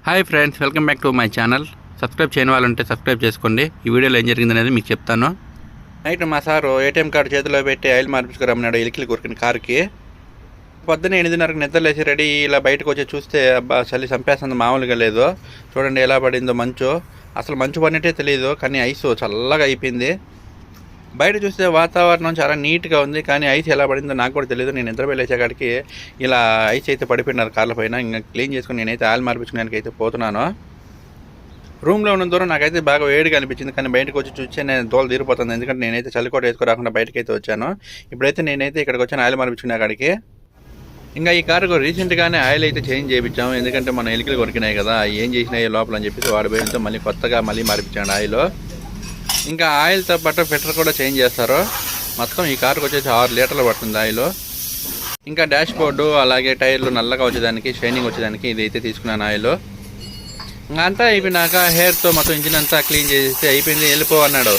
Hi friends, welcome back to my channel. Subscribe చేయని వాళ్ళు ఉంటే సబ్స్క్రైబ్ చేసుకోండి. ఈ వీడియోలో ఏం జరిగిందనేది మీకు చెప్తాను. నైట్ మా సారు ఏటీఎం కార్డు చేతిలో పెట్టి ఆయిల్ మార్పించుకురమ్మన్నాడు ఇలికిలి కొరికిన కారుకి. పొద్దున్న 8:30కి నిద్రలేసి రెడీ ఇలా బయటకు వచ్చి చూస్తే అబ్బా చలి చంపేస్తుంది, మామూలుగా లేదు. చూడండి ఎలా పడిందో మంచు. అసలు మంచు పడినట్టే తెలియదు, కానీ ఐస్ చల్లగా అయిపోయింది. బయట చూస్తే వాతావరణం చాలా నీట్గా ఉంది, కానీ ఐస్ ఎలా పడిందో నాకు కూడా తెలియదు. నేను నిద్ర వెళ్ళేసేకాడికి ఇలా ఐస్ అయితే పడిపోయినారు కార్ల పైన. ఇంకా క్లీన్ చేసుకుని నేనైతే ఆయిల్ మార్పించుకోవడానికి అయితే పోతున్నాను. రూమ్లో ఉన్న దూరం నాకైతే బాగా వేడిగా అనిపించింది, కానీ బయటకు వచ్చి చూస్తే నేను దోలు తీరిపోతుంది. ఎందుకంటే నేనైతే చలికోట వేసుకోరాకుండా బయటకు అయితే వచ్చాను. ఇప్పుడైతే నేనైతే ఇక్కడికి వచ్చాను ఆయిల్ మార్పించుకునే కాడికి. ఇంకా ఈ కారుకు రీసెంట్గానే ఆయిల్ అయితే చేంజ్ చేయించాము, ఎందుకంటే మన ఎలికలు కొరికినాయి కదా, ఏం చేసినాయి లోపల అని చెప్పేసి వాడి భయంతో మళ్ళీ కొత్తగా మార్పించాను ఆయిల్. ఇంకా ఆయిల్తో పాటు ఫిల్టర్ కూడా చేంజ్ చేస్తారు. మొత్తం ఈ కారుకు వచ్చేసి 6 లీటర్లు పడుతుంది ఆయిల్. ఇంకా డాష్ బోర్డు అలాగే టైర్లు నల్లగా వచ్చేదానికి, షైనింగ్ వచ్చేదానికి ఇది అయితే తీసుకున్నాను ఆయిల్. ఇంకా అంతా అయిపోయినాక హెయిర్తో మొత్తం ఇంజిన్ అంతా క్లీన్ చేసేసి అయిపోయింది, వెళ్ళిపో అన్నాడు.